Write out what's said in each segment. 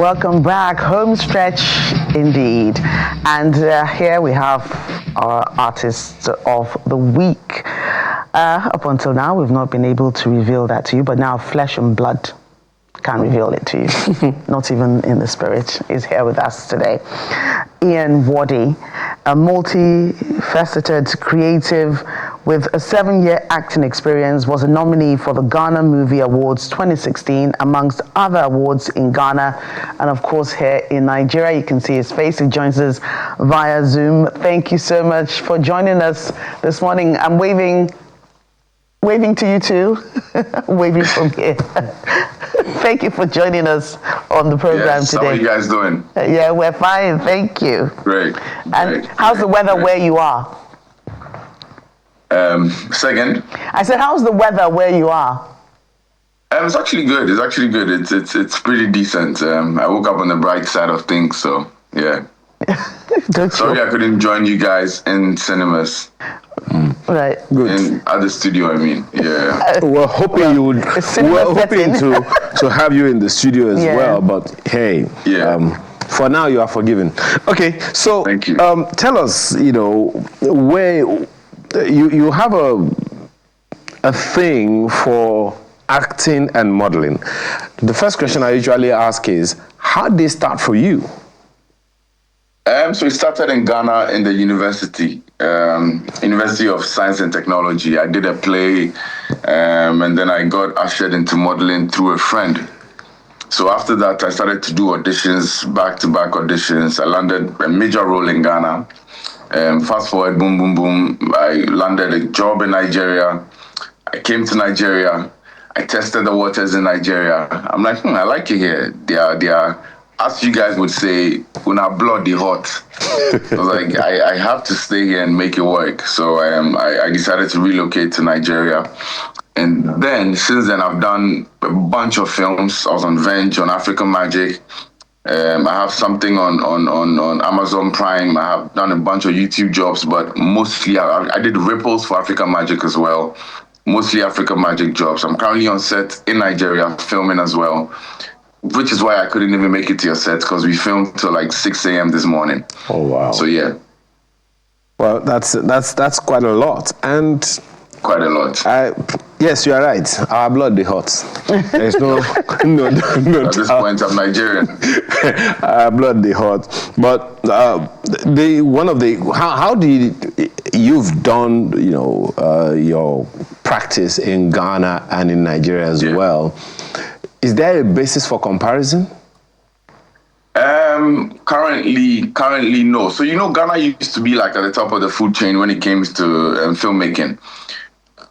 Welcome back. Home stretch indeed. And here we have our artist of the week. Up until now, we've not been able to reveal that to you, but now flesh and blood can reveal it to you. Not even in the spirit is here with us today. Ian Wardy, a multifaceted creative with a 7-year acting experience, was a nominee for the Ghana Movie Awards 2016, amongst other awards in Ghana. And of course, here in Nigeria, you can see his face. He joins us via Zoom. Thank you so much for joining us this morning. I'm waving to you too, waving from here. Thank you for joining us on the program today. How are you guys doing? Yeah, we're fine. Thank you. Great. And how's the weather where you are? Second. I said, how's the weather where you are? It's actually good. It's pretty decent. I woke up on the bright side of things, so yeah. Sorry I couldn't join you guys in cinemas. Right. Good. At the studio, I mean. Yeah. We're hoping to have you in the studio as well, but hey, for now you are forgiven. Okay, so thank you. Tell us, where you have a thing for acting and modeling. The first question I usually ask is, how did it start for you? So it started in Ghana in the University of Science and Technology. I did a play, and then I got ushered into modeling through a friend. So after that, I started to do auditions, back-to-back auditions. I landed a major role in Ghana. Fast forward, boom, boom, boom. I landed a job in Nigeria. I came to Nigeria. I tested the waters in Nigeria. I'm like, I like it here. They are, as you guys would say, when our blood is hot. I was like, I have to stay here and make it work. So I decided to relocate to Nigeria. And then, since then, I've done a bunch of films. I was on Venge, on African Magic. I have something on Amazon Prime. I have done a bunch of YouTube jobs, but mostly I did Ripples for African Magic as well. Mostly African Magic jobs. I'm currently on set in Nigeria, filming as well, which is why I couldn't even make it to your set, because we filmed till like 6 a.m. this morning. Oh, wow. So, yeah. Well, that's quite a lot. And quite a lot. Yes, you are right. Our blood is hot. There's no at this point, I'm Nigerian. Our blood is hot. But how did you've done your practice in Ghana and in Nigeria as well? Is there a basis for comparison? Currently no. So Ghana used to be like at the top of the food chain when it came to filmmaking.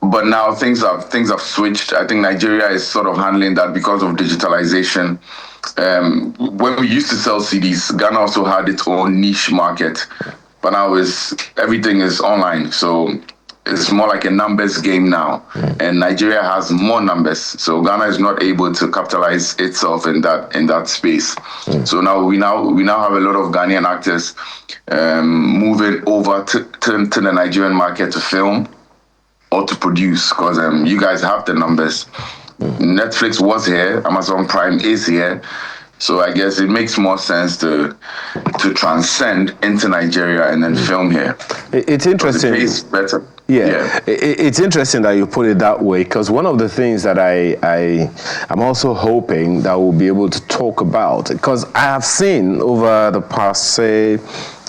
But now things have switched. I think Nigeria is sort of handling that because of digitalization. When we used to sell CDs, Ghana also had its own niche market. But now everything is online. So it's more like a numbers game now. And Nigeria has more numbers. So Ghana is not able to capitalize itself in that space. So now we now have a lot of Ghanaian actors moving over to the Nigerian market to film or to produce, because you guys have the numbers. Netflix was here, Amazon Prime is here, so I guess it makes more sense to transcend into Nigeria and then film here. It's interesting. It's better. Yeah. It's interesting that you put it that way, because one of the things that I'm also hoping that we'll be able to talk about, because I have seen over the past, say,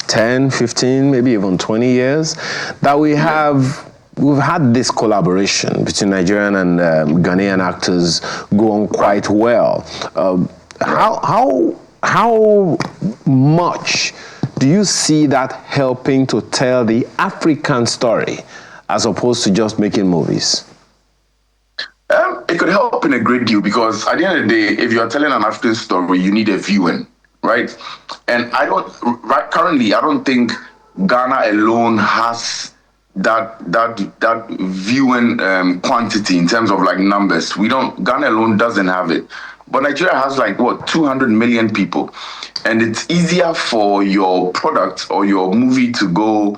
10, 15, maybe even 20 years, that we've had this collaboration between Nigerian and Ghanaian actors go on quite well. How much do you see that helping to tell the African story as opposed to just making movies? It could help in a great deal, because at the end of the day, if you're telling an African story, you need a viewing, right? And currently, I don't think Ghana alone has that viewing quantity in terms of like numbers. Ghana alone doesn't have it, but Nigeria has 200 million people, and it's easier for your product or your movie to go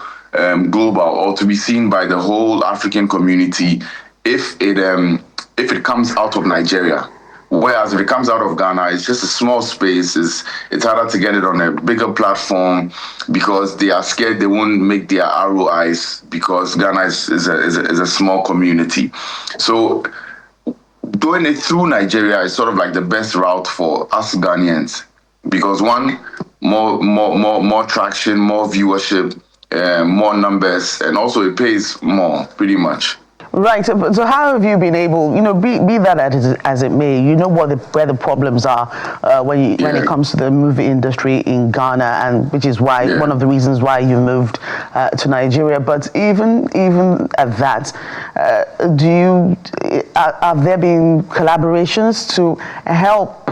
global or to be seen by the whole African community if it comes out of Nigeria. Whereas if it comes out of Ghana, it's just a small space. It's harder to get it on a bigger platform because they are scared they won't make their ROIs because Ghana is a small community. So doing it through Nigeria is sort of like the best route for us Ghanaians because one, more traction, more viewership, more numbers, and also it pays more, pretty much. Right. So how have you been able, be that as it may, where the problems are when it comes to the movie industry in Ghana, and which is why one of the reasons why you moved to Nigeria. But even at that, have there been collaborations to help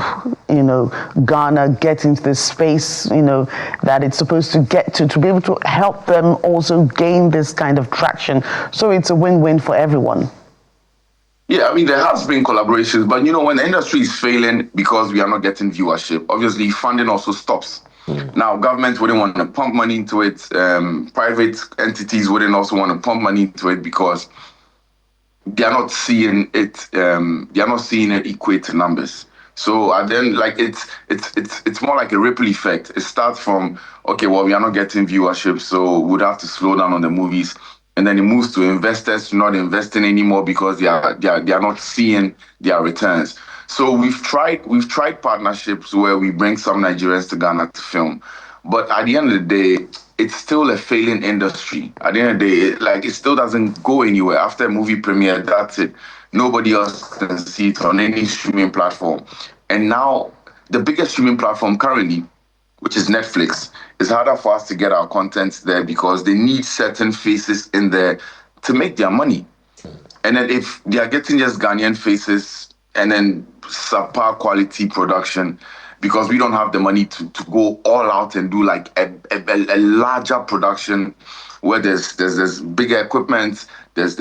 Ghana get into this space that it's supposed to get to be able to help them also gain this kind of traction, so it's a win-win for everyone? Yeah, I mean, there has been collaborations, but when the industry is failing because we are not getting viewership, obviously funding also stops. Now, governments wouldn't want to pump money into it. Private entities wouldn't also want to pump money into it because they are not seeing it. They are not seeing it equate to numbers. So then, it's more like a ripple effect. It starts from, okay, well, we are not getting viewership, so we'd have to slow down on the movies. And then it moves to investors not investing anymore because they are not seeing their returns. So we've tried partnerships where we bring some Nigerians to Ghana to film, but at the end of the day, it's still a failing industry. At the end of the day, it still doesn't go anywhere. After a movie premiere, that's it. Nobody else can see it on any streaming platform. And now the biggest streaming platform currently, which is Netflix, it's harder for us to get our content there because they need certain faces in there to make their money. And then if they are getting just Ghanaian faces and then subpar quality production, because we don't have the money to go all out and do like a larger production where there's bigger equipment, there's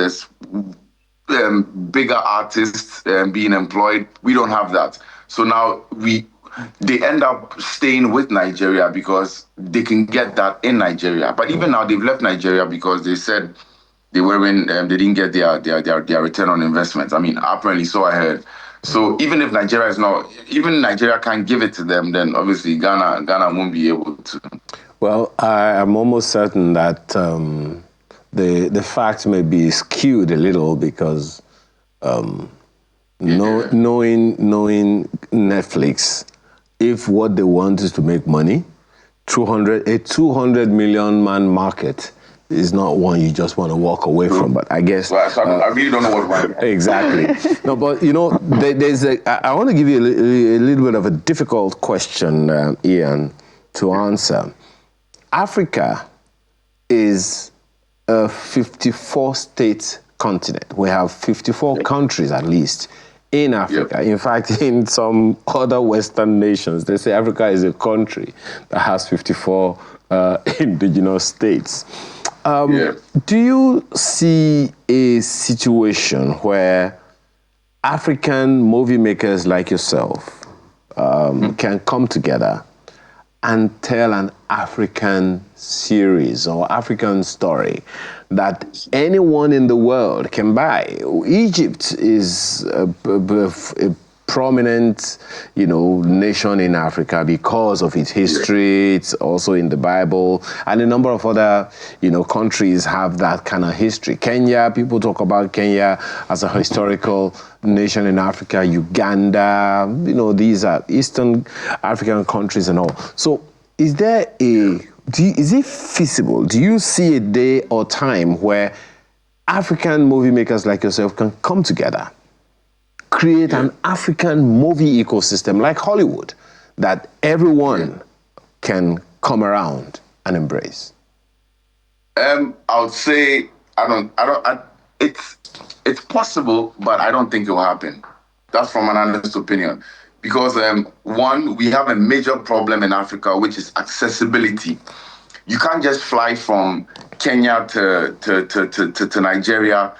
bigger artists being employed. We don't have that. So now they end up staying with Nigeria because they can get that in Nigeria. But even now, they've left Nigeria because they said they didn't get their return on investment. I mean, apparently, so I heard. So even if Nigeria can't give it to them, then obviously Ghana won't be able to. Well, I am almost certain that the facts may be skewed a little because knowing Netflix, if what they want is to make money, a 200 million man market is not one you just want to walk away from. But I guess I really don't know what one. Exactly. No, but I want to give you a little bit of a difficult question, Ian, to answer. Africa is a 54-state continent. We have 54 countries at least in Africa. Yep. In fact, in some other Western nations, they say Africa is a country that has 54 indigenous states. Do you see a situation where African movie makers like yourself can come together and tell an African series or African story that anyone in the world can buy? Egypt is a prominent, nation in Africa because of its history. It's also in the Bible, and a number of other, countries have that kind of history. Kenya, people talk about Kenya as a historical nation in Africa. Uganda, these are Eastern African countries and all. So, is it feasible? Do you see a day or time where African movie makers like yourself can come together, create an African movie ecosystem like Hollywood that everyone can come around and embrace? I would say it's possible, but I don't think it will happen. That's from an honest opinion. Because one, we have a major problem in Africa, which is accessibility. You can't just fly from Kenya to Nigeria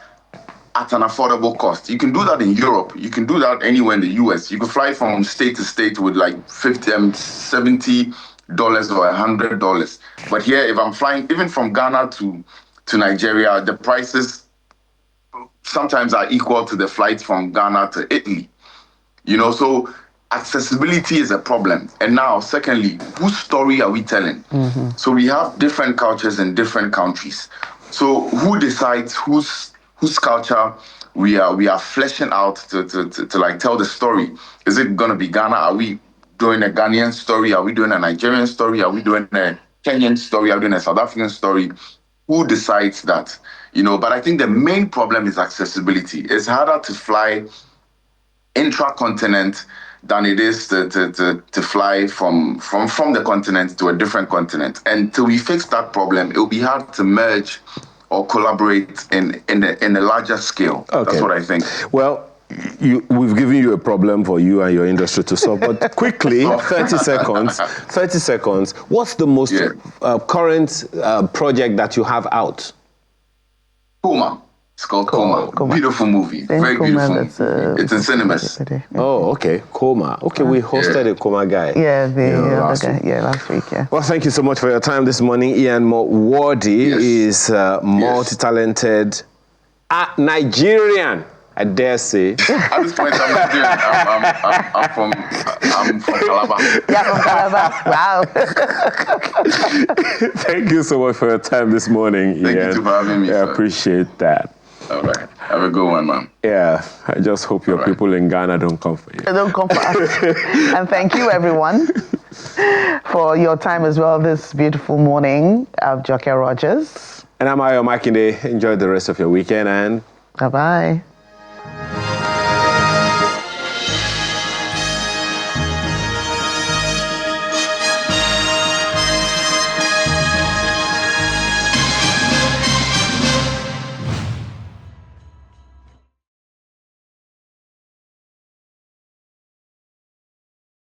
at an affordable cost. You can do that in Europe. You can do that anywhere in the US. You can fly from state to state with like $50, $70 or $100. But here, if I'm flying even from Ghana to Nigeria, the prices sometimes are equal to the flights from Ghana to Italy. So accessibility is a problem. And now, secondly, whose story are we telling? So we have different cultures in different countries. So who decides whose culture we are fleshing out to like tell the story? Is it gonna be Ghana? Are we doing a Ghanaian story? Are we doing a Nigerian story? Are we doing a Kenyan story? Are we doing a South African story? Who decides that? But I think the main problem is accessibility. It's harder to fly intra-continent than it is to fly from the continent to a different continent. And till we fix that problem, it will be hard to merge or collaborate in a larger scale. Okay. That's what I think. Well, we've given you a problem for you and your industry to solve, but quickly, 30 seconds, what's the most current project that you have out? Coma. It's called Coma. Beautiful movie. Very beautiful. It's in cinemas. Oh, okay. Coma. Okay, we hosted a Coma guy. Last week. Yeah. Well, thank you so much for your time this morning. Ian Wardy is multi-talented Nigerian, I dare say. At this point, I'm Nigerian. I'm from Calabar. Yeah, from Calabar. Wow. Thank you so much for your time this morning, Ian. Thank you for having me. I appreciate that. All right. Have a good one, man. Yeah. I just hope your people in Ghana don't come for you. They don't come for us. And thank you, everyone, for your time as well this beautiful morning. I'm Joke Rogers. And I'm Ayo Makinde. Enjoy the rest of your weekend and bye-bye.